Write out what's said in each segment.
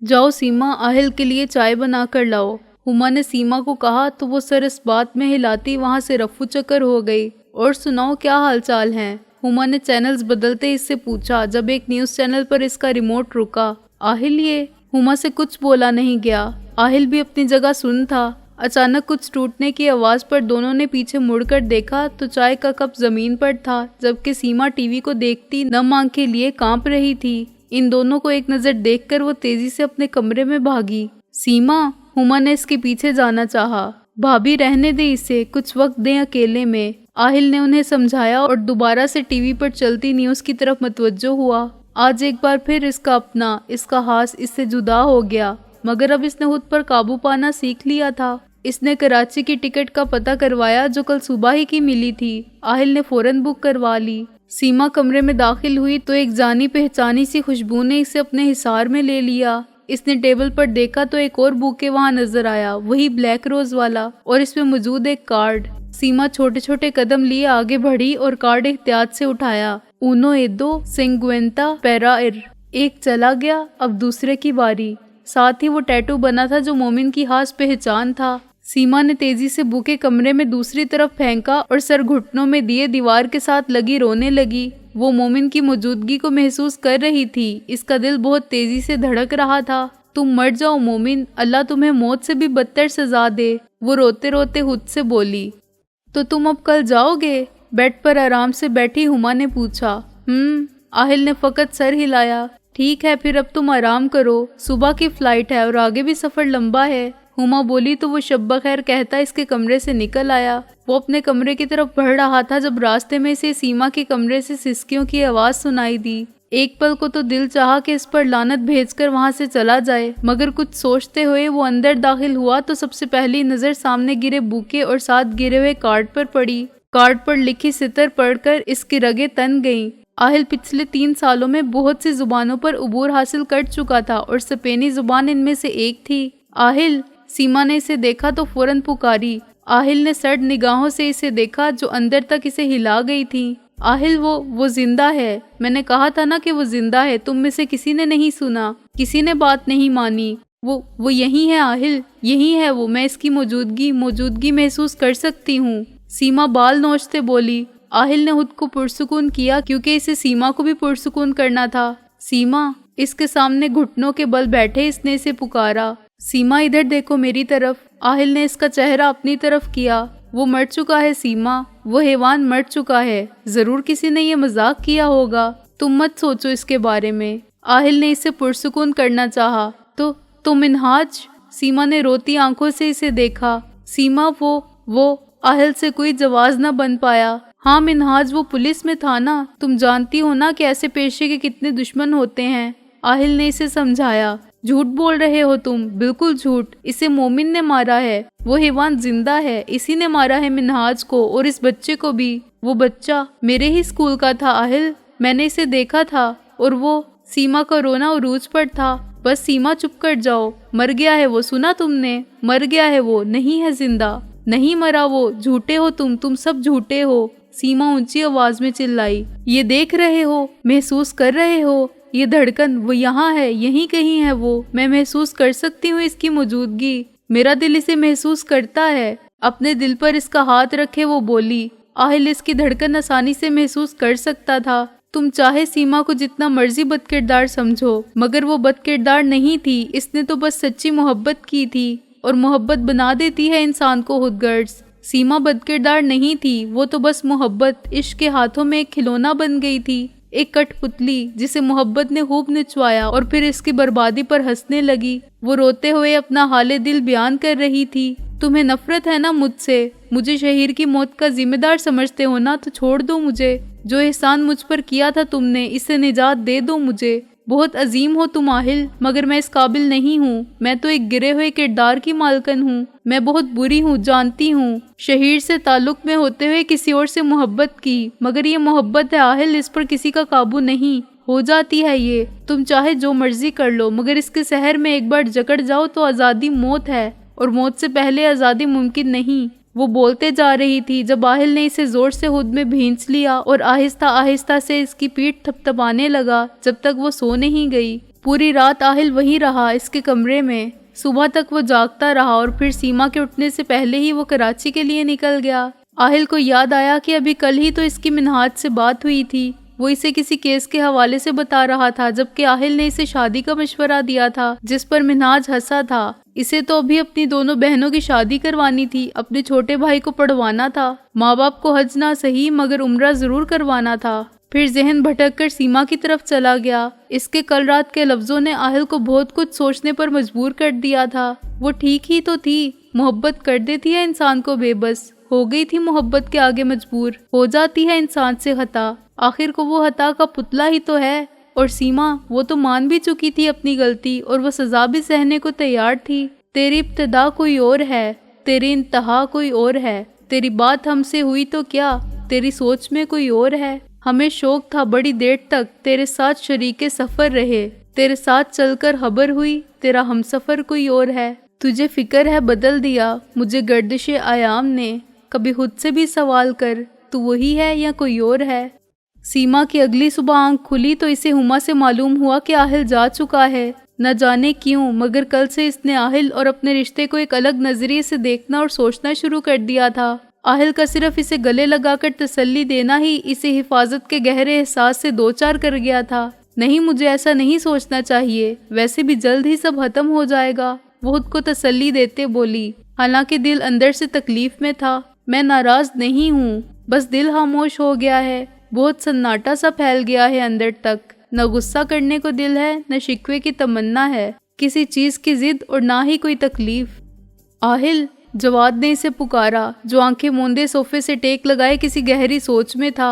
जाओ सीमा, आहिल के लिए चाय बना कर लाओ। हुमा ने सीमा को कहा तो वो सर इस बात में हिलाती वहां से रफू चक्कर हो गई। और सुनाओ, क्या हालचाल है? हुमा ने चैनल्स बदलते इससे पूछा जब एक न्यूज चैनल पर इसका रिमोट रुका। आहिल ये हुमा से कुछ बोला नहीं गया। आहिल भी अपनी जगह सुन था। अचानक कुछ टूटने की आवाज पर दोनों ने पीछे मुड़कर देखा तो चाय का कप जमीन पर था, जबकि सीमा टीवी को देखती नम आंखें लिए कांप रही थी। इन दोनों को एक नजर देखकर वो तेजी से अपने कमरे में भागी। सीमा, हुमा ने इसके पीछे जाना चाहा। भाभी रहने दे इसे, कुछ वक्त दें अकेले में। आहिल ने उन्हें समझाया और दोबारा से टीवी पर चलती न्यूज की तरफ मुतवज्जो हुआ। आज एक बार फिर इसका अपना, इसका हास इससे जुदा हो गया, मगर अब इसने खुद पर काबू पाना सीख लिया था। इसने कराची की टिकट का पता करवाया जो कल सुबह ही की मिली थी। आहिल ने फौरन बुक करवा ली। सीमा कमरे में दाखिल हुई तो एक जानी पहचानी सी खुशबू ने इसे अपने हिसार में ले लिया। इसने टेबल पर देखा तो एक और बुके वहां नजर आया, वही ब्लैक रोज वाला, और इसमें मौजूद एक कार्ड। सीमा छोटे छोटे कदम लिए आगे बढ़ी और कार्ड एहतियात से उठाया। उनो एदो सिंगुएंता पेराइर। एक चला गया, अब दूसरे की बारी। साथ ही वो टैटू बना था जो मोमिन की खास पहचान था। सीमा ने तेजी से बुके कमरे में दूसरी तरफ फेंका और सर घुटनों में दिए दीवार के साथ लगी रोने लगी। वो मोमिन की मौजूदगी को महसूस कर रही थी। इसका दिल बहुत तेजी से धड़क रहा था। तुम मर जाओ मोमिन, अल्लाह तुम्हें मौत से भी बदतर सजा दे, वो रोते रोते खुद से बोली। तो तुम अब कल जाओगे? बेड पर आराम से बैठी हुमा ने पूछा। आहिल ने फकत सर हिलाया। ठीक है, फिर अब तुम आराम करो, सुबह की फ्लाइट है और आगे भी सफर लंबा है। हुमा बोली तो वो शब्बा खैर कहता इसके कमरे से निकल आया। वो अपने कमरे की तरफ बढ़ रहा था जब रास्ते में से सीमा के कमरे से सिसकियों की आवाज सुनाई दी। एक पल को तो दिल चाहा कि इस पर लानत भेजकर वहां से चला जाए, मगर कुछ सोचते हुए वो अंदर दाखिल हुआ तो सबसे पहली नजर सामने गिरे बुके और साथ गिरे हुए कार्ड पर पड़ी। कार्ड पर लिखी सितर पढ़कर इसकी रगें तन गईं। आहिल पिछले 3 सालों में बहुत सी जुबानों पर उबूर हासिल कर चुका था और स्पेनी जुबान इनमें से एक थी। आहिल, सीमा ने इसे देखा तो फौरन पुकारी। आहिल ने सर्द निगाहों से इसे देखा जो अंदर तक इसे हिला गई थी। आहिल, वो जिंदा है। मैंने कहा था ना कि वो जिंदा है। तुम में से किसी ने नहीं सुना, किसी ने बात नहीं मानी। वो यही है आहिल, यही है वो। मैं इसकी मौजूदगी महसूस कर सकती हूँ। सीमा बाल नोचते बोली। आहिल ने खुद को पुरसुकून किया क्योंकि इसे सीमा को भी पुरसुकून करना था। सीमा, इसके सामने घुटनों के बल बैठे इसने इसे पुकारा। सीमा, इधर देखो मेरी तरफ। आहिल ने इसका चेहरा अपनी तरफ किया। वो मर चुका है सीमा, वो हैवान मर चुका है। जरूर किसी ने ये मजाक किया होगा। तुम मत सोचो इसके बारे में। आहिल ने इसे पुरसुकून करना चाहा। तो मिनहाज? सीमा ने रोती आंखों से इसे देखा। सीमा, वो आहिल से कोई जवाब न बन पाया। हाँ मिनहाज, वो पुलिस में था ना। तुम जानती हो ना कि ऐसे पेशे के कितने दुश्मन होते हैं। आहिल ने इसे समझाया। झूठ बोल रहे हो तुम, बिल्कुल झूठ। इसे मोमिन ने मारा है। वो हैवान जिंदा है। इसी ने मारा है मिनहाज को और इस बच्चे को भी। वो बच्चा मेरे ही स्कूल का था आहिल, मैंने इसे देखा था। और वो सीमा का रोना उरूज पर था। बस सीमा, चुप कर जाओ। मर गया है वो, सुना तुमने? मर गया है वो, नहीं है जिंदा। नहीं मरा वो, झूठे हो तुम सब झूठे हो। सीमा ऊंची आवाज में चिल्लाई। ये देख रहे हो, महसूस कर रहे हो? ये धड़कन, वो यहाँ है, यहीं कहीं है वो। मैं महसूस कर सकती हूँ इसकी मौजूदगी। मेरा दिल इसे महसूस करता है। अपने दिल पर इसका हाथ रखे वो बोली। आहिल इसकी धड़कन आसानी से महसूस कर सकता था। तुम चाहे सीमा को जितना मर्जी बदकिरदार समझो, मगर वो बदकिरदार नहीं थी। इसने तो बस सच्ची मोहब्बत की थी, और मोहब्बत बना देती है इंसान को खुदगर्ज। सीमा बदकिरदार नहीं थी, वो तो बस मोहब्बत, इश्क के हाथों में एक खिलौना बन गई थी, एक कठपुतली जिसे मोहब्बत ने खूब निचवाया और फिर इसकी बर्बादी पर हंसने लगी। वो रोते हुए अपना हाले दिल बयान कर रही थी। तुम्हें नफरत है ना मुझसे? मुझे शहीर की मौत का जिम्मेदार समझते हो ना? तो छोड़ दो मुझे। जो एहसान मुझ पर किया था तुमने, इससे निजात दे दो मुझे। बहुत अजीम हो तुम आहिल, मगर मैं इस काबिल नहीं हूँ। मैं तो एक गिरे हुए किरदार की मालकन हूँ। मैं बहुत बुरी हूँ, जानती हूँ। शहीर से ताल्लुक में होते हुए किसी और से मोहब्बत की, मगर ये मोहब्बत है आहिल, इस पर किसी का काबू नहीं। हो जाती है ये। तुम चाहे जो मर्जी कर लो, मगर इसके शहर में एक बार जकड़ जाओ तो आज़ादी मौत है, और मौत से पहले आज़ादी मुमकिन नहीं। वो बोलते जा रही थी जब आहिल ने इसे जोर से खुद में भींच लिया और आहिस्ता आहिस्ता से इसकी पीठ थपथपाने लगा जब तक वो सो नहीं गई। पूरी रात आहिल वहीं रहा, इसके कमरे में। सुबह तक वो जागता रहा और फिर सीमा के उठने से पहले ही वो कराची के लिए निकल गया। आहिल को याद आया कि अभी कल ही तो इसकी मिन्हाज से बात हुई थी। वो इसे किसी केस के हवाले से बता रहा था, जबकि आहिल ने इसे शादी का मशवरा दिया था, जिस पर मिन्हाज हंसा था। इसे तो अभी अपनी दोनों बहनों की शादी करवानी थी, अपने छोटे भाई को पढ़वाना था, माँ बाप को हज ना सही मगर उम्रा जरूर करवाना था। फिर जहन भटककर सीमा की तरफ चला गया। इसके कल रात के लफ्जों ने आहिल को बहुत कुछ सोचने पर मजबूर कर दिया था। वो ठीक ही तो थी, मोहब्बत कर देती है इंसान को बेबस, हो गई थी मोहब्बत के आगे मजबूर, हो जाती है इंसान से खता, आखिर को वो हता का पुतला ही तो है। और सीमा वो तो मान भी चुकी थी अपनी गलती और वो सजा भी सहने को तैयार थी। तेरी इब्तिदा कोई और है, तेरी इंतहा कोई और है, तेरी बात हमसे हुई तो क्या, तेरी सोच में कोई और है। हमें शौक था बड़ी देर तक तेरे साथ शरीके सफर रहे, तेरे साथ चलकर खबर हुई तेरा हमसफर कोई और है। तुझे फिक्र है बदल दिया मुझे गर्दिशे आयाम ने, कभी खुद से भी सवाल कर तू वही है या कोई और है। सीमा की अगली सुबह आंख खुली तो इसे हुमा से मालूम हुआ कि आहिल जा चुका है। न जाने क्यों मगर कल से इसने आहिल और अपने रिश्ते को एक अलग नजरिए से देखना और सोचना शुरू कर दिया था। आहिल का सिर्फ इसे गले लगाकर तसल्ली देना ही इसे हिफाजत के गहरे एहसास से दो चार कर गया था। नहीं, मुझे ऐसा नहीं सोचना चाहिए, वैसे भी जल्द ही सब खत्म हो जाएगा, वो खुद को तसल्ली देते बोली। हालांकि दिल अंदर से तकलीफ में था। मैं नाराज नहीं हूँ, बस दिल खामोश हो गया है, बहुत सन्नाटा सा फैल गया है अंदर तक। न गुस्सा करने को दिल है, न शिकवे की तमन्ना है, किसी चीज की जिद और ना ही कोई तकलीफ। आहिल, जवाद ने इसे पुकारा, जो आंखें मूंदे सोफे से टेक लगाए किसी गहरी सोच में था।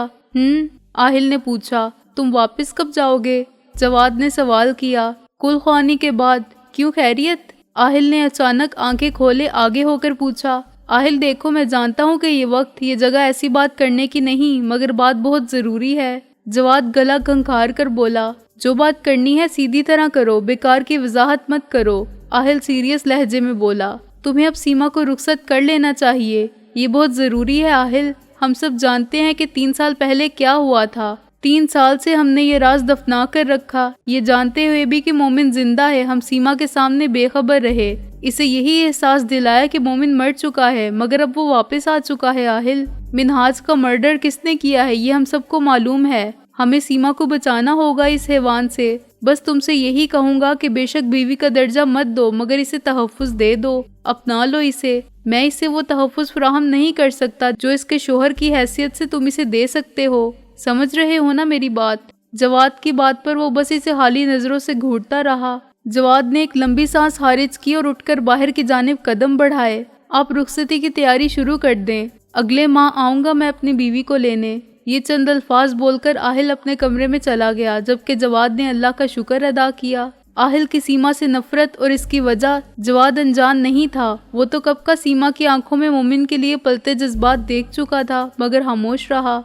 आहिल ने पूछा, तुम वापस कब जाओगे? जवाद ने सवाल किया। कुल ख्वानी के बाद। क्यों, खैरियत? आहिल ने अचानक आंखें खोले आगे होकर पूछा। आहिल, देखो मैं जानता हूँ कि ये वक्त ये जगह ऐसी बात करने की नहीं, मगर बात बहुत जरूरी है। जवाद गला खंखार कर बोला, जो बात करनी है सीधी तरह करो, बेकार की वजाहत मत करो। आहिल सीरियस लहजे में बोला, तुम्हें अब सीमा को रुखसत कर लेना चाहिए, ये बहुत जरूरी है आहिल। हम सब जानते हैं कि 3 साल पहले क्या हुआ था। 3 साल से हमने ये राज दफना कर रखा, ये जानते हुए भी कि मोमिन जिंदा है, हम सीमा के सामने बेखबर रहे। इसे यही एहसास दिलाया कि मोमिन मर चुका है, मगर अब वो वापस आ चुका है। आहिल, मिन्हाज का मर्डर किसने किया है ये हम सबको मालूम है। हमें सीमा को बचाना होगा इस हैवान से। बस तुमसे यही कहूँगा कि बेशक बीवी का दर्जा मत दो, मगर इसे तहफ़्फ़ुज़ दे दो, अपना लो इसे। मैं इसे वो तहफ़्फ़ुज़ फराहम नहीं कर सकता जो इसके शोहर की हैसियत से तुम इसे दे सकते हो। समझ रहे हो ना मेरी बात? जवाद की बात पर वो बस इसे हाली नजरों से घूरता रहा। जवाद ने एक लंबी सांस खारिज की और उठकर बाहर की जानिब कदम बढ़ाए। आप रुखसती की तैयारी शुरू कर दें, अगले माह आऊँगा मैं अपनी बीवी को लेने। ये चंद अल्फाज बोलकर आहिल अपने कमरे में चला गया, जबकि जवाद ने अल्लाह का शुक्र अदा किया। आहिल की सीमा से नफरत और इसकी वजह जवाद अनजान नहीं था। वो तो कब का सीमा की आंखों में मोमिन के लिए पलते जज्बात देख चुका था, मगर खामोश रहा।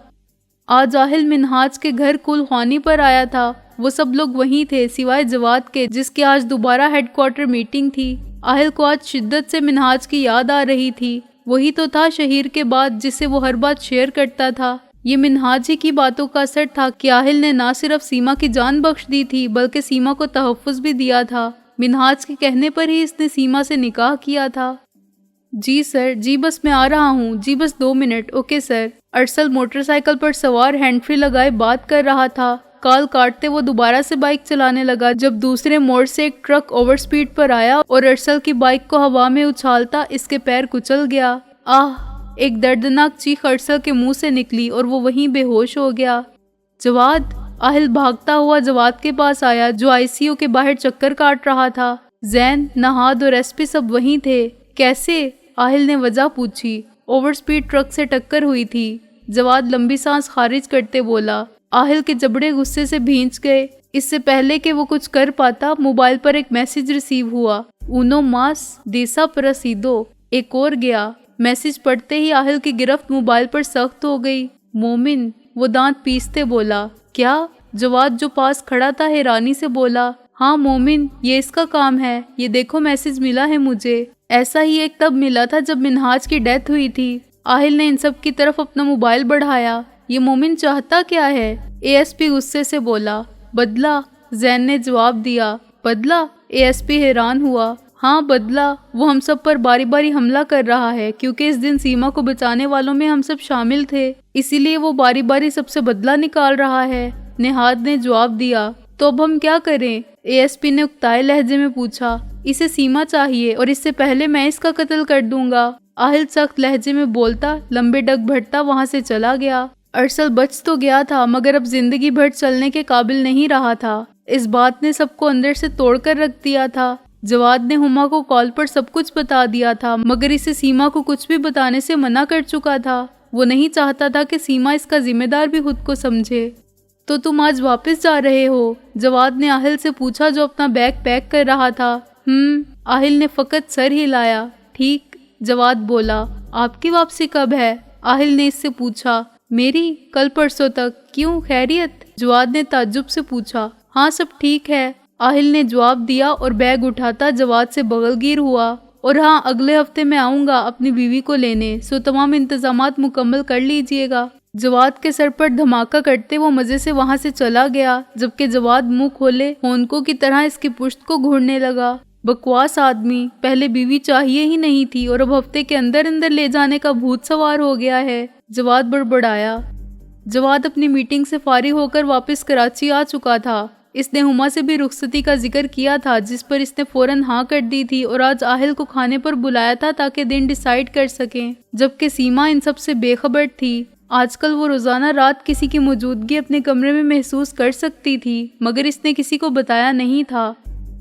आज आहिल मिन्हाज के घर कुल ख्वानी पर आया था। वो सब लोग वहीं थे सिवाय जवाद के, जिसकी आज दोबारा हेडक्वार्टर मीटिंग थी। आहिल को आज शिद्दत से मिन्हाज की याद आ रही थी। वही तो था शहीर के बाद जिससे वो हर बात शेयर करता था। ये मिन्हाज ही की बातों का असर था कि आहिल ने ना सिर्फ सीमा की जान बख्श दी थी, बल्कि सीमा को तहफ़्फ़ुज़ भी दिया था। मिन्हाज के कहने पर ही इसने सीमा से निकाह किया था। जी सर, जी बस मैं आ रहा हूँ, जी बस 2 मिनट। Okay sir. अरसल मोटरसाइकिल पर सवार हैंड फ्री लगाए बात कर रहा था। कॉल काटते वो दोबारा से बाइक चलाने लगा जब दूसरे मोड़ से एक ट्रक ओवर स्पीड पर आया और अरसल की बाइक को हवा में उछालता इसके पैर कुचल गया। आह! एक दर्दनाक चीख अरसल के मुंह से निकली और वो वहीं बेहोश हो गया। जवाद! आहिल भागता हुआ जवाद के पास आया, जो आईसीयू के बाहर चक्कर काट रहा था। जैन, नहाद और एसपी सब वहीं थे। कैसे? आहिल ने वजह पूछी। ओवर स्पीड ट्रक से टक्कर हुई थी। जवाद लंबी सांस खारिज करते बोला। आहिल के जबड़े गुस्से से भींच गए। इससे पहले कि वो कुछ कर पाता, मोबाइल पर एक मैसेज रिसीव हुआ। उनो मास देसा प्रसीदो। एक और गया। मैसेज पढ़ते ही आहिल की गिरफ्त मोबाइल पर सख्त हो गई। मोमिन, वो दांत पीसते बोला। क्या? जवाद जो पास खड़ा था हैरानी से बोला। हाँ मोमिन, ये इसका काम है। ये देखो मैसेज मिला है मुझे। ऐसा ही एक तब मिला था जब मिन्हाज की डेथ हुई थी। आहिल ने इन सब की तरफ अपना मोबाइल बढ़ाया। ये मोमिन चाहता क्या है? एएसपी गुस्से से बोला। बदला। जैन ने जवाब दिया। बदला? एएसपी हैरान हुआ। हाँ बदला, वो हम सब पर बारी बारी हमला कर रहा है क्योंकि इस दिन सीमा को बचाने वालों में हम सब शामिल थे, इसीलिए वो बारी बारी सबसे बदला निकाल रहा है, नेहाद ने जवाब दिया। तो अब हम क्या करें? एएसपी ने उकताए लहजे में पूछा। इसे सीमा चाहिए और इससे पहले मैं इसका कत्ल कर दूंगा, आहिल सख्त लहजे में बोलता लंबे डग भरता वहां से चला गया। अरसल बच तो गया था मगर अब जिंदगी भर चलने के काबिल नहीं रहा था। इस बात ने सबको अंदर से तोड़कर रख दिया था। जवाद ने हुमा को कॉल पर सब कुछ बता दिया था मगर इसे सीमा को कुछ भी बताने से मना कर चुका था। वो नहीं चाहता था कि सीमा इसका जिम्मेदार भी खुद को समझे। तो तुम आज वापस जा रहे हो? जवाद ने आहिल से पूछा जो अपना बैग पैक कर रहा था। आहिल ने फकत सर हिलाया। ठीक, जवाद बोला। आपकी वापसी कब है? आहिल ने इससे पूछा। मेरी कल परसों तक। क्यों, खैरियत? जवाद ने ताज्जुब से पूछा। हाँ सब ठीक है, आहिल ने जवाब दिया और बैग उठाता जवाद से बगलगीर हुआ। और हाँ, अगले हफ्ते मैं आऊँगा अपनी बीवी को लेने, सो तमाम इंतजामात मुकम्मल कर लीजिएगा। जवाद के सर पर धमाका करते वो मजे से वहाँ से चला गया, जबकि जवाद मुंह खोले होनको की तरह इसकी पुश्त को घूरने लगा। बकवास आदमी, पहले बीवी चाहिए ही नहीं थी और अब हफ्ते के अंदर अंदर ले जाने का भूत सवार हो गया है, जवाद बड़बड़ाया। जवाद अपनी मीटिंग से फारिग होकर वापस कराची आ चुका था। इसने हुमा से भी रुखसती का जिक्र किया था जिस पर इसने फौरन हाँ कर दी थी और आज आहिल को खाने पर बुलाया था ताकि दिन डिसाइड कर सकें, जबकि सीमा इन सब से बेखबर थी। आजकल वो रोजाना रात किसी की मौजूदगी अपने कमरे में महसूस कर सकती थी मगर इसने किसी को बताया नहीं था।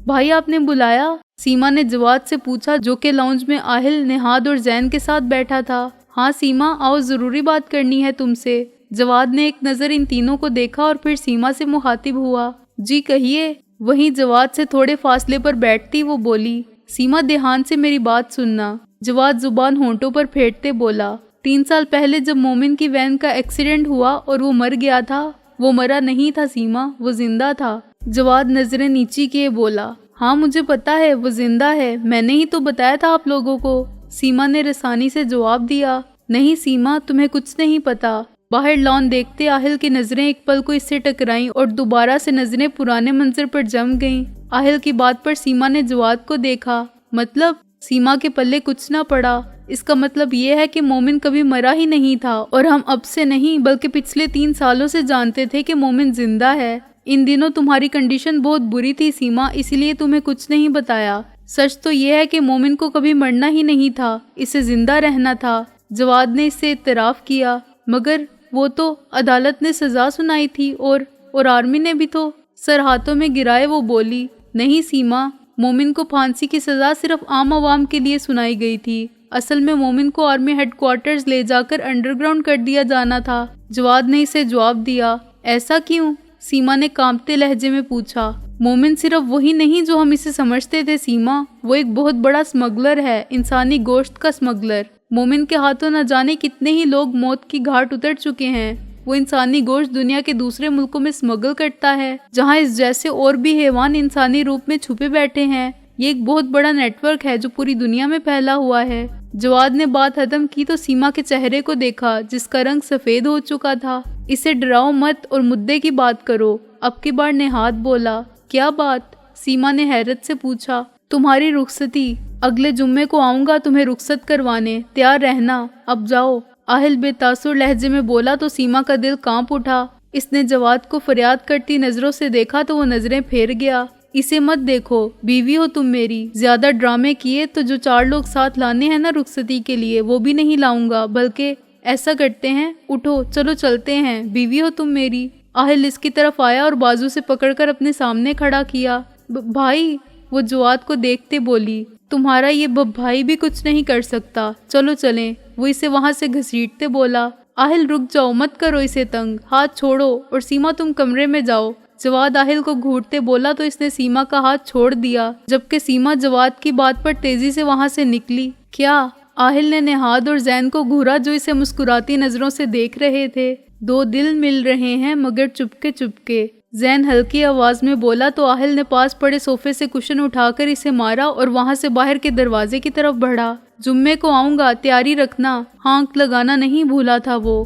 भाई आपने बुलाया? सीमा ने जवाद से पूछा जो कि लाउंज में आहिल, नेहाद और जैन के साथ बैठा था। हाँ सीमा, आओ, जरूरी बात करनी है तुमसे। जवाद ने एक नज़र इन तीनों को देखा और फिर सीमा से मुखातिब हुआ। जी कहिए। वहीं जवाद से थोड़े फासले पर बैठती वो बोली। सीमा, ध्यान से मेरी बात सुनना। जवाद जुबान होंठों पर फेरते बोला। 3 साल पहले जब मोमिन की वैन का एक्सीडेंट हुआ और वो मर गया था, वो मरा नहीं था सीमा, वो जिंदा था। जवाद नजरें नीची किए बोला। हाँ मुझे पता है वो जिंदा है, मैंने ही तो बताया था आप लोगों को, सीमा ने रसानी से जवाब दिया। नहीं सीमा, तुम्हें कुछ नहीं पता। बाहर लॉन देखते आहिल की नजरें एक पल को इससे टकराईं और दोबारा से नजरें पुराने मंजर पर जम गईं। आहिल की बात पर सीमा ने जवाद को देखा। मतलब? सीमा के पल्ले कुछ ना पड़ा। इसका मतलब ये है कि मोमिन कभी मरा ही नहीं था और हम अब से नहीं बल्कि पिछले 3 सालों से जानते थे कि मोमिन जिंदा है। इन दिनों तुम्हारी कंडीशन बहुत बुरी थी सीमा, इसीलिए तुम्हें कुछ नहीं बताया। सच तो ये है कि मोमिन को कभी मरना ही नहीं था, इसे जिंदा रहना था। जवाद ने इससे इत्तराफ किया। मगर वो तो अदालत ने सजा सुनाई थी और आर्मी ने भी तो। सर हाथों में गिराए वो बोली। नहीं सीमा, मोमिन को फांसी की सजा सिर्फ आम आवाम के लिए सुनाई गई थी। असल में मोमिन को आर्मी हेडक्वार्टर्स ले जाकर अंडरग्राउंड कर दिया जाना था। जवाद ने इसे जवाब दिया। ऐसा क्यों? सीमा ने कांपते लहजे में पूछा। मोमिन सिर्फ वही नहीं जो हम इसे समझते थे सीमा, वो एक बहुत बड़ा स्मगलर है, इंसानी गोश्त का स्मगलर। मोमिन के हाथों न जाने कितने ही लोग मौत की घाट उतर चुके हैं। वो इंसानी गोश्त दुनिया के दूसरे मुल्कों में स्मगल करता है जहां इस जैसे और भी हैवान इंसानी रूप में छुपे बैठे हैं। ये एक बहुत बड़ा नेटवर्क है जो पूरी दुनिया में फैला हुआ है। जवाद ने बात खत्म की तो सीमा के चेहरे को देखा जिसका रंग सफेद हो चुका था। इसे डराओ मत और मुद्दे की बात करो। अब की बार नेहाद बोला। क्या बात? सीमा ने हैरत से पूछा। तुम्हारी रुखसती। अगले जुम्मे को आऊंगा तुम्हें रुखसत करवाने, तैयार रहना। अब जाओ, आहिल बेतासुर लहजे में बोला तो सीमा का दिल कांप उठा। इसने जवाद को फरियाद करती नजरों से देखा तो वो नजरें फेर गया। इसे मत देखो, बीवी हो तुम मेरी। ज्यादा ड्रामे किए तो जो 4 लोग साथ लाने हैं ना रुखसती के लिए, वो भी नहीं लाऊंगा। बल्कि ऐसा करते हैं, उठो चलो चलते हैं, बीवी हो तुम मेरी। आहिल इसकी तरफ आया और बाजू से पकड़कर अपने सामने खड़ा किया। भाई, वो जवाद को देखते बोली। तुम्हारा ये भाई भी कुछ नहीं कर सकता, चलो चलें। वो इसे वहां से घसीटते बोला। आहिल रुक जाओ, मत करो इसे तंग, हाथ छोड़ो और सीमा तुम कमरे में जाओ। जवाद आहिल को घूरते बोला तो इसने सीमा का हाथ छोड़ दिया, जबकि सीमा जवाद की बात पर तेजी से वहां से निकली। क्या? आहिल ने नेहाद और जैन को घूरा जो इसे मुस्कुराती नजरों से देख रहे थे। 2 दिल मिल रहे हैं मगर चुपके चुपके, जैन हल्की आवाज में बोला तो आहिल ने पास पड़े सोफे से कुशन उठाकर इसे मारा और वहां से बाहर के दरवाजे की तरफ बढ़ा। जुम्मे को आऊंगा, तैयारी रखना। हाँक लगाना नहीं भूला था वो।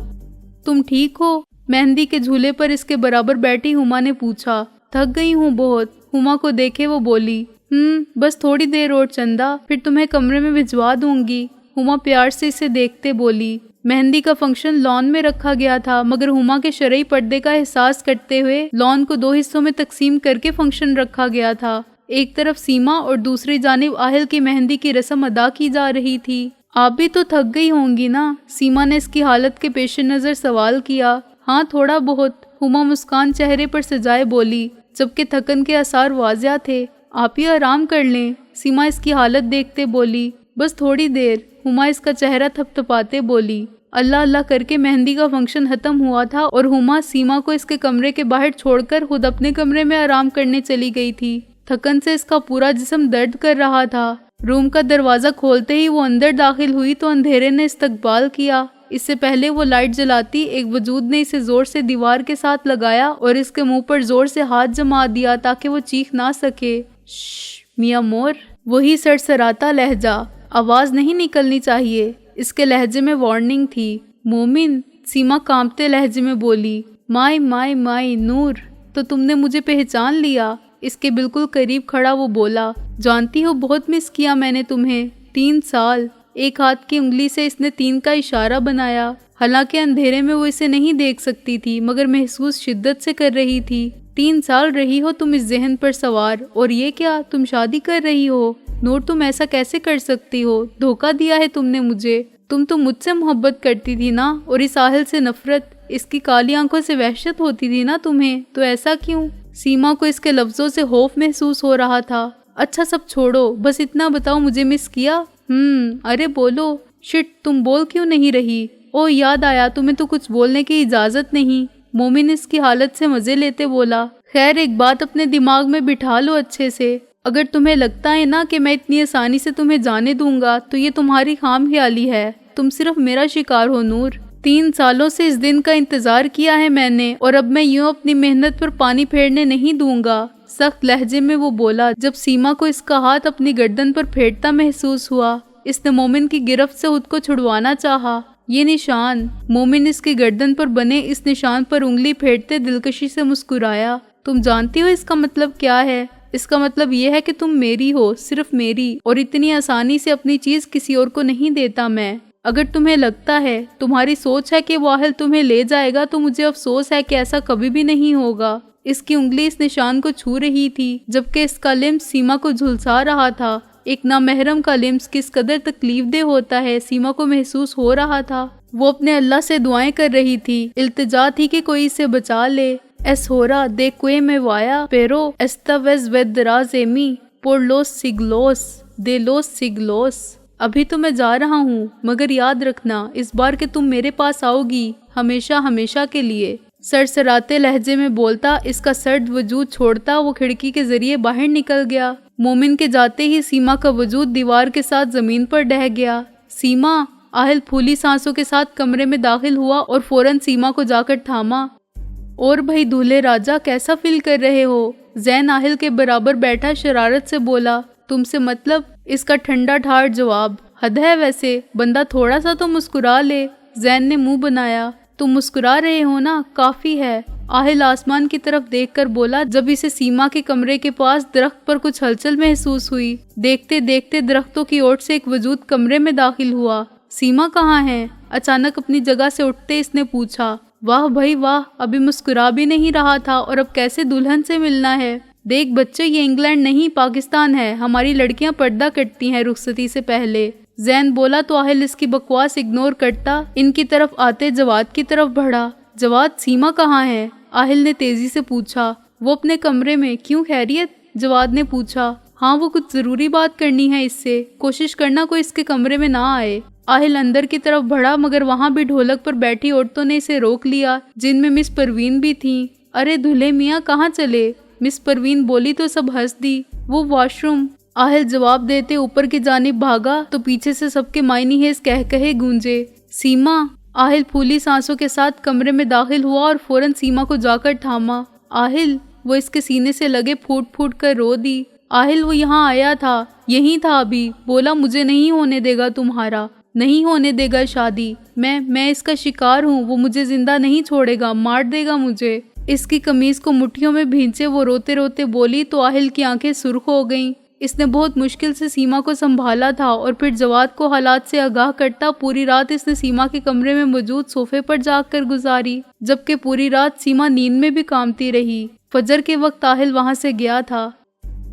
तुम ठीक हो? मेहंदी के झूले पर इसके बराबर बैठी हुमा ने पूछा। थक गई हूँ बहुत। हुमा को देखे वो बोली, बस थोड़ी देर और चंदा, फिर तुम्हें कमरे में भिजवा दूंगी। हुमा प्यार से इसे देखते बोली। मेहंदी का फंक्शन लॉन में रखा गया था, मगर हुमा के शरई पर्दे का एहसास करते हुए लॉन को 2 हिस्सों में तकसीम करके फंक्शन रखा गया था। एक तरफ सीमा और दूसरी जानिब आहिल की मेहंदी की रस्म अदा की जा रही थी। आप भी तो थक गई होंगी ना? सीमा ने इसकी हालत के पेश नज़र सवाल किया। हाँ, थोड़ा बहुत, हुमा मुस्कान चेहरे पर सजाए बोली, जबकि थकन के आसार वाज़िया थे। आप ही आराम कर लें, सीमा इसकी हालत देखते बोली। बस थोड़ी देर, हुमा इसका चेहरा थपथपाते बोली। अल्लाह अल्लाह करके मेहंदी का फंक्शन खत्म हुआ था और हुमा सीमा को इसके कमरे के बाहर छोड़कर खुद अपने कमरे में आराम करने चली गई थी। थकन से इसका पूरा जिस्म दर्द कर रहा था। रूम का दरवाजा खोलते ही वो अंदर दाखिल हुई तो अंधेरे ने इस्तकबाल किया। इससे पहले वो लाइट जलाती, एक वजूद ने इसे जोर से दीवार के साथ लगाया और इसके मुंह पर जोर से हाथ जमा दिया ताकि वो चीख ना सके। मियां मोर, वही सरसराता लहजा, आवाज नहीं निकलनी चाहिए। इसके लहजे में वार्निंग थी। मोमिन, सीमा कांपते लहजे में बोली। माई माई माई नूर, तो तुमने मुझे पहचान लिया? इसके बिल्कुल करीब खड़ा वो बोला। जानती हो, बहुत मिस किया मैंने तुम्हें। 3 साल। एक हाथ की उंगली से इसने 3 का इशारा बनाया। हालांकि अंधेरे में वो इसे नहीं देख सकती थी, मगर महसूस शिद्दत से कर रही थी। 3 साल रही हो तुम इस जहन पर सवार, और ये क्या, तुम शादी कर रही हो? नूर, तुम ऐसा कैसे कर सकती हो? धोखा दिया है तुमने मुझे। तुम तो मुझसे मोहब्बत करती थी ना, और इस साहिल से नफरत। इसकी काली आंखों से वहशत होती थी ना तुम्हें, तो ऐसा क्यों? सीमा को इसके लफ्जों से खौफ महसूस हो रहा था। अच्छा सब छोड़ो, बस इतना बताओ, मुझे मिस किया? अरे बोलो। शिट, तुम बोल क्यों नहीं रही? ओ याद आया, तुम्हें तो कुछ बोलने की इजाजत नहीं। मोमिन इसकी हालत से मजे लेते बोला। खैर, एक बात अपने दिमाग में बिठा लो अच्छे से। अगर तुम्हें लगता है ना कि मैं इतनी आसानी से तुम्हें जाने दूंगा, तो ये तुम्हारी खामख्याली है। तुम सिर्फ मेरा शिकार हो नूर। 3 सालों से इस दिन का इंतजार किया है मैंने, और अब मैं यूं अपनी मेहनत पर पानी फेरने नहीं दूंगा। सख्त लहजे में वो बोला। जब सीमा को इसका हाथ अपनी गर्दन पर फेरता महसूस हुआ, इसने मोमिन की गिरफ्त से खुद को छुड़वाना चाहा। ये निशान। मोमिन इसकी गर्दन पर बने इस निशान पर उंगली फेरते दिलकशी से मुस्कुराया। तुम जानती हो इसका मतलब क्या है? इसका मतलब ये है कि तुम मेरी हो, सिर्फ मेरी, और इतनी आसानी से अपनी चीज किसी और को नहीं देता मैं। अगर तुम्हें लगता है, तुम्हारी सोच है कि वाहिल तुम्हें ले जाएगा, तो मुझे अफसोस है कि ऐसा कभी भी नहीं होगा। इसकी उंगली इस निशान को छू रही थी, जबकि इसका लिम्स सीमा को झुलसा रहा था। एक नामहरम का लिम्स किस कदर तकलीफदेह होता है, सीमा को महसूस हो रहा था। वो अपने अल्लाह से दुआएं कर रही थी, इल्तिजा थी कि कोई इसे बचा ले। एसहोरा दे कुए में वाया पेरो एस्तावेज वेदराज एमी पोर लोस सिगलोस दे लोस सिगलोस। अभी तो मैं जा रहा हूँ, मगर याद रखना इस बार कि तुम मेरे पास आओगी, हमेशा हमेशा के लिए। सरसराते लहजे में बोलता, इसका सर्द वजूद छोड़ता वो खिड़की के जरिए बाहर निकल गया। मोमिन के जाते ही सीमा का वजूद दीवार के साथ जमीन पर ढह गया। सीमा, आहिल फूली सांसों के साथ कमरे में दाखिल हुआ और फौरन सीमा को जाकर थामा। और भाई दूल्हे राजा, कैसा फील कर रहे हो? जैन आहिल के बराबर बैठा शरारत से बोला। तुमसे मतलब? इसका ठंडा ठाड़ जवाब। हद है वैसे, बंदा थोड़ा सा तो मुस्कुरा ले। जैन ने मुंह बनाया। तुम मुस्कुरा रहे हो ना, काफी है। आहिल आसमान की तरफ देखकर बोला। जब इसे सीमा के कमरे के पास दरख्त पर कुछ हलचल महसूस हुई। देखते देखते दरख्तों की ओर से एक वजूद कमरे में दाखिल हुआ। सीमा कहाँ है? अचानक अपनी जगह से उठते इसने पूछा। वाह भाई वाह, अभी मुस्कुरा भी नहीं रहा था और अब कैसे दुल्हन से मिलना है? देख बच्चे, ये इंग्लैंड नहीं पाकिस्तान है। हमारी लड़कियां पर्दा करती हैं रुखसती से पहले। जैन बोला तो आहिल इसकी बकवास इग्नोर करता इनकी तरफ आते जवाद की तरफ बढ़ा। जवाद, सीमा कहाँ है? आहिल ने तेजी से पूछा। वो अपने कमरे में। क्यों, खैरियत? जवाद ने पूछा। हाँ, वो कुछ जरूरी बात करनी है इससे। कोशिश करना कोई इसके कमरे में ना आए। आहिल अंदर की तरफ बढ़ा, मगर वहाँ भी ढोलक पर बैठी औरतों ने इसे रोक लिया, जिनमें मिस परवीन भी थी। अरे दूल्हे मियाँ, कहाँ चले? मिस परवीन बोली तो सब हंस दी। वो वॉशरूम। आहिल जवाब देते ऊपर की जानिब भागा तो पीछे से सबके मायनी हेस कह कहे गूंजे। सीमा। आहिल फूली सांसों के साथ कमरे में दाखिल हुआ और फौरन सीमा को जाकर थामा। आहिल, वो इसके सीने से लगे फूट फूट कर रो दी। आहिल, वो यहाँ आया था, यहीं था अभी। बोला मुझे नहीं होने देगा तुम्हारा, नहीं होने देगा शादी। मैं इसका शिकार हूँ। वो मुझे जिंदा नहीं छोड़ेगा, मार देगा मुझे। इसकी कमीज को मुट्ठियों में भींचे वो रोते रोते बोली तो आहिल की आंखें सुर्ख हो गईं। इसने बहुत मुश्किल से सीमा को संभाला था और फिर जवाद को हालात से आगाह करता पूरी रात इसने सीमा के कमरे में मौजूद सोफे पर जाकर गुजारी, जबकि पूरी रात सीमा नींद में भी कांपती रही। फजर के वक्त आहिल वहां से गया था।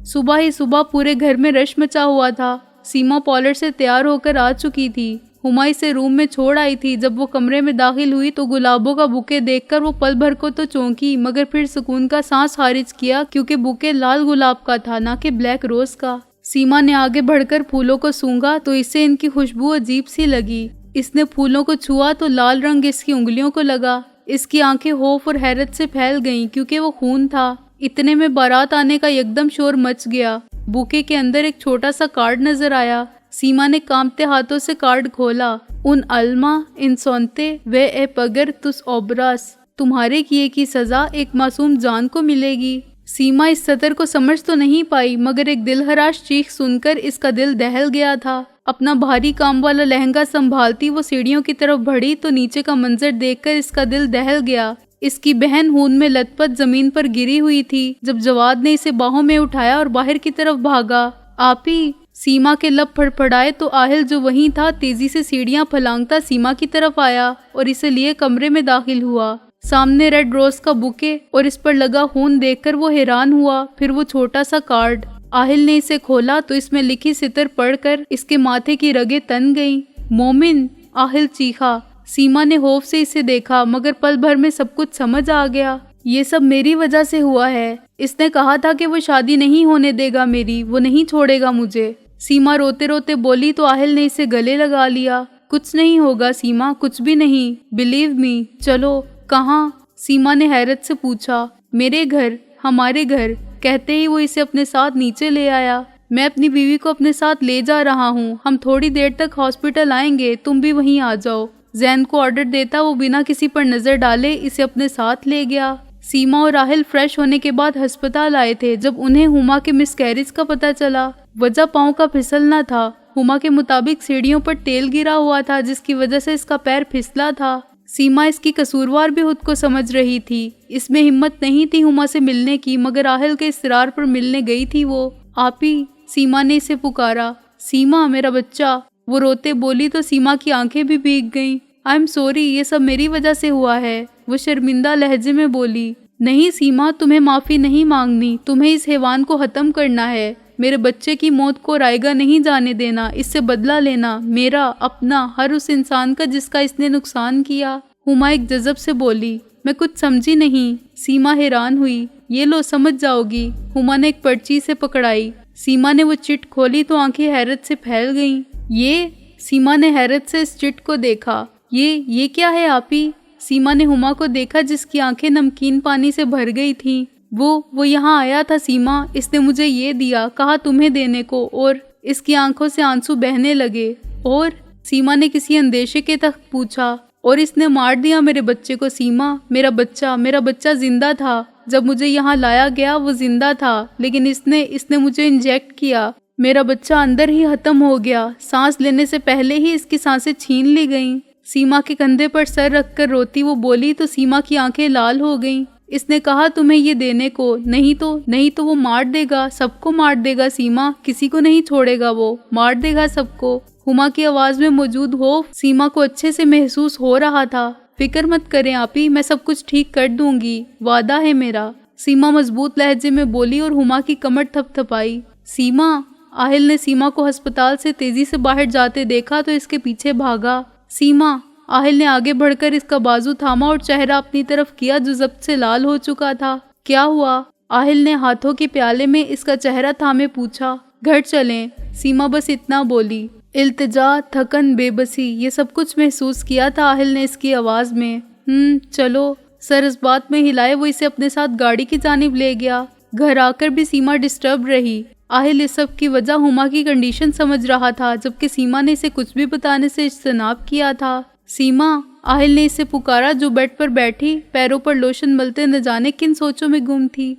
सुबह ही सुबह पूरे घर में रश मचा हुआ था। सीमा पॉलर से तैयार होकर आ चुकी थी। हुमा इसे रूम में छोड़ आई थी। जब वो कमरे में दाखिल हुई तो गुलाबों का बुके देखकर वो पल भर को तो चौंकी, मगर फिर सुकून का सांस खारिज किया क्योंकि बुके लाल गुलाब का था, ना कि ब्लैक रोज का। सीमा ने आगे बढ़कर फूलों को सूंघा तो इसे इनकी खुशबू अजीब सी लगी। इसने फूलों को छुआ तो लाल रंग इसकी उंगलियों को लगा। इसकी आंखें खौफ और हैरत से फैल गईं क्योंकि वो खून था। इतने में बारात आने का एकदम शोर मच गया। बुके के अंदर एक छोटा सा कार्ड नजर आया। सीमा ने कांपते हाथों से कार्ड खोला। उन अल्मा इंसोंते वे ए पगर तुस ओब्रास, तुम्हारे किए की सजा एक मासूम जान को मिलेगी। सीमा इस सतर को समझ तो नहीं पाई, मगर एक दिलहराश चीख सुनकर इसका दिल दहल गया था। अपना भारी काम वाला लहंगा संभालती वो सीढ़ियों की तरफ बढ़ी तो नीचे का मंजर देखकर इसका दिल दहल गया। इसकी बहन खून में लथपथ जमीन पर गिरी हुई थी। जब जवाद ने इसे बाहों में उठाया और बाहर की तरफ भागा। आपी, सीमा के लब फड़फड़ाए तो आहिल जो वहीं था तेजी से सीढ़ियां फलांगता सीमा की तरफ आया और इसे लिए कमरे में दाखिल हुआ। सामने रेड रोज का बुके और इस पर लगा खून देखकर वो हैरान हुआ। फिर वो छोटा सा कार्ड। आहिल ने इसे खोला तो इसमें लिखी सितर पढ़कर इसके माथे की रगें तन गईं। मोमिन, आहिल चीखा। सीमा ने खौफ से इसे देखा, मगर पल भर में सब कुछ समझ आ गया। ये सब मेरी वजह से हुआ है। इसने कहा था कि वो शादी नहीं होने देगा मेरी, वो नहीं छोड़ेगा मुझे। सीमा रोते रोते बोली तो आहिल ने इसे गले लगा लिया। कुछ नहीं होगा सीमा, कुछ भी नहीं, बिलीव मी। चलो। कहाँ? सीमा ने हैरत से पूछा। मेरे घर, हमारे घर। कहते ही वो इसे अपने साथ नीचे ले आया। मैं अपनी बीवी को अपने साथ ले जा रहा हूँ। हम थोड़ी देर तक हॉस्पिटल आएंगे, तुम भी वहीं आ जाओ। जैन को ऑर्डर देता वो बिना किसी पर नजर डाले इसे अपने साथ ले गया। सीमा और आहिल फ्रेश होने के बाद अस्पताल आए थे। जब उन्हें हुमा के मिसकैरेज का पता चला, वजह पाँव का फिसलना था। हुमा के मुताबिक सीढ़ियों पर तेल गिरा हुआ था जिसकी वजह से इसका पैर फिसला था। सीमा इसकी कसूरवार भी खुद को समझ रही थी। इसमें हिम्मत नहीं थी हुमा से मिलने की, मगर आहिल के इसरार पर मिलने गई थी वो। आपी, सीमा ने इसे पुकारा। सीमा, मेरा बच्चा, वो रोते बोली तो सीमा की आंखें भी भीग गईं। आई एम सॉरी, ये सब मेरी वजह से हुआ है, वो शर्मिंदा लहजे में बोली। नहीं सीमा, तुम्हें माफी नहीं मांगनी, तुम्हें इस हैवान को खत्म करना है। मेरे बच्चे की मौत को रायगा नहीं जाने देना, इससे बदला लेना, मेरा, अपना, हर उस इंसान का जिसका इसने नुकसान किया। हुमा एक जज़ब से बोली। मैं कुछ समझी नहीं। सीमा हैरान हुई। ये लो, समझ जाओगी। हुमा ने एक पर्ची से पकड़ाई। सीमा ने वो चिट खोली तो आंखें हैरत से फैल गईं। ये? सीमा ने हैरत से इस चिट को देखा। ये क्या है आपी? सीमा ने हुमा को देखा जिसकी आंखें नमकीन पानी से भर गई थीं। वो यहाँ आया था सीमा, इसने मुझे ये दिया, कहा तुम्हें देने को, और इसकी आंखों से आंसू बहने लगे। और? सीमा ने किसी अंदेशे के तहत पूछा। और इसने मार दिया मेरे बच्चे को सीमा, मेरा बच्चा जिंदा था। जब मुझे यहाँ लाया गया वो जिंदा था, लेकिन इसने मुझे इंजेक्ट किया। मेरा बच्चा अंदर ही खत्म हो गया। सांस लेने से पहले ही इसकी सांसें छीन ली गईं। सीमा के कंधे पर सर रखकर रोती वो बोली तो सीमा की आंखें लाल हो गईं। इसने कहा तुम्हें ये देने को, नहीं तो वो मार देगा, सबको मार देगा सीमा, किसी को नहीं छोड़ेगा, वो मार देगा सबको। हुमा की आवाज में मौजूद खौफ सीमा को अच्छे से महसूस हो रहा था। फिक्र मत करें आपी, मैं सब कुछ ठीक कर दूंगी, वादा है मेरा, सीमा मजबूत लहजे में बोली और हुमा की कमर थपथपाई। सीमा, आहिल ने सीमा को अस्पताल से तेजी से बाहर जाते देखा तो इसके पीछे भागा। सीमा, आहिल ने आगे बढ़कर इसका बाजू थामा और चेहरा अपनी तरफ किया जो जब्त से लाल हो चुका था। क्या हुआ? आहिल ने हाथों के प्याले में इसका चेहरा थामे पूछा। घर चलें, सीमा बस इतना बोली। इल्तिजा, थकन, बेबसी, ये सब कुछ महसूस किया था आहिल ने इसकी आवाज में। चलो। सर इस बात में हिलाए वो इसे अपने साथ गाड़ी की जानिब ले गया। घर आकर भी सीमा डिस्टर्ब रही। आहिल इस सब की वजह हुमा की कंडीशन समझ रहा था, जबकि सीमा ने इसे कुछ भी बताने से इज्तनाब किया था। सीमा, आहिल ने इसे पुकारा जो बेड पर बैठी पैरों पर लोशन मलते न जाने किन सोचों में गुम थी।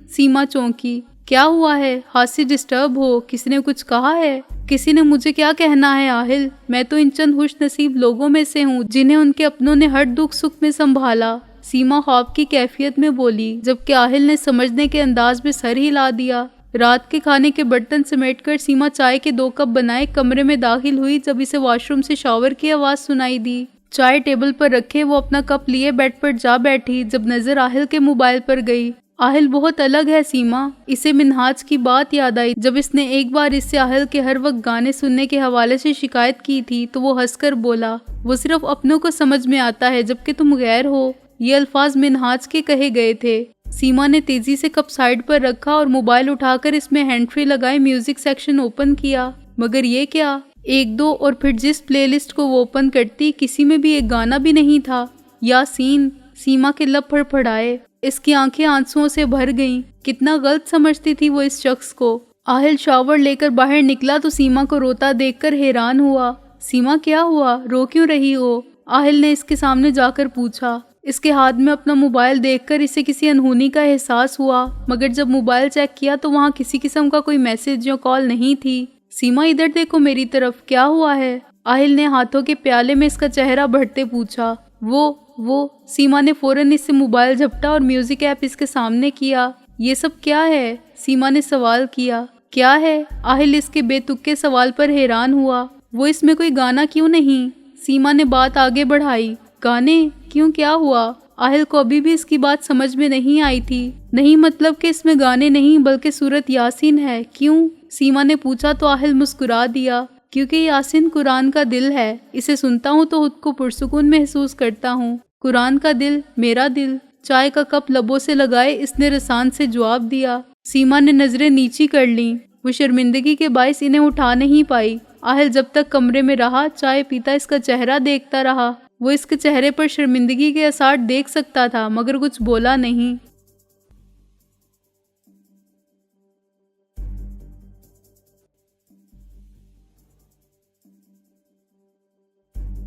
सीमा चौंकी। क्या हुआ है? हाथ डिस्टर्ब हो? किसी ने कुछ कहा है? किसी ने मुझे क्या कहना है आहिल? मैं तो इन चंद खुश नसीब लोगों में से हूँ जिन्हें उनके अपनों ने हर दुख सुख में संभाला। सीमा ख्वाब की कैफियत में बोली, जबकि आहिल ने समझने के अंदाज में सर हिला दिया। रात के खाने के बर्तन समेटकर सीमा चाय के 2 कप बनाए कमरे में दाखिल हुई जब इसे वॉशरूम से शावर की आवाज़ सुनाई दी। चाय टेबल पर रखे वो अपना कप लिए बेड पर जा बैठी जब नजर आहिल के मोबाइल पर गई। आहिल बहुत अलग है सीमा। इसे मिन्हाज की बात याद आई जब इसने एक बार इससे आहिल के हर वक्त गाने सुनने के हवाले से शिकायत की थी तो वो हंसकर बोला, वो सिर्फ अपनों को समझ में आता है जबकि तुम गैर हो। ये अल्फाज मिन्हाज के कहे गए थे। सीमा ने तेजी से कप साइड पर रखा और मोबाइल उठाकर इसमें हैंड फ्री लगाए म्यूजिक सेक्शन ओपन किया। मगर ये क्या, 1-2 और फिर जिस प्लेलिस्ट को वो ओपन करती किसी में भी एक गाना भी नहीं था। यासीन। सीमा के लब फड़फड़ाए। इसकी आंखें आंसुओं से भर गईं। कितना गलत समझती थी वो इस शख्स को। आहिल शावर लेकर बाहर निकला तो सीमा को रोता देखकर हैरान हुआ। सीमा क्या हुआ, रो क्यों रही हो? आहिल ने इसके सामने जाकर पूछा। इसके हाथ में अपना मोबाइल देखकर इसे किसी अनहोनी का एहसास हुआ, मगर जब मोबाइल चेक किया तो वहाँ किसी किस्म का कोई मैसेज या कॉल नहीं थी। सीमा इधर देखो मेरी तरफ, क्या हुआ है? आहिल ने हाथों के प्याले में इसका चेहरा बढ़ते पूछा। वो सीमा ने फौरन इससे मोबाइल झपटा और म्यूजिक ऐप इसके सामने किया। ये सब क्या है? सीमा ने सवाल किया। क्या है? आहिल इसके बेतुके सवाल पर हैरान हुआ। वो इसमें कोई गाना क्यों नहीं? सीमा ने बात आगे बढ़ाई। गाने क्यों, क्या हुआ? आहिल को अभी भी इसकी बात समझ में नहीं आई थी। नहीं मतलब कि इसमें गाने नहीं बल्कि सूरत यासीन है। क्यों? सीमा ने पूछा तो आहिल मुस्कुरा दिया। क्योंकि यासीन कुरान का दिल है। इसे सुनता हूँ तो खुद को पुरसुकून महसूस करता हूँ। कुरान का दिल, मेरा दिल। चाय का कप लबों से लगाए इसने रसान से जवाब दिया। सीमा ने नजरें नीची कर लीं। वो शर्मिंदगी के बाइस इन्हें उठा नहीं पाई। आहिल जब तक कमरे में रहा चाय पीता इसका चेहरा देखता रहा। वो इसके चेहरे पर शर्मिंदगी के आसार देख सकता था मगर कुछ बोला नहीं।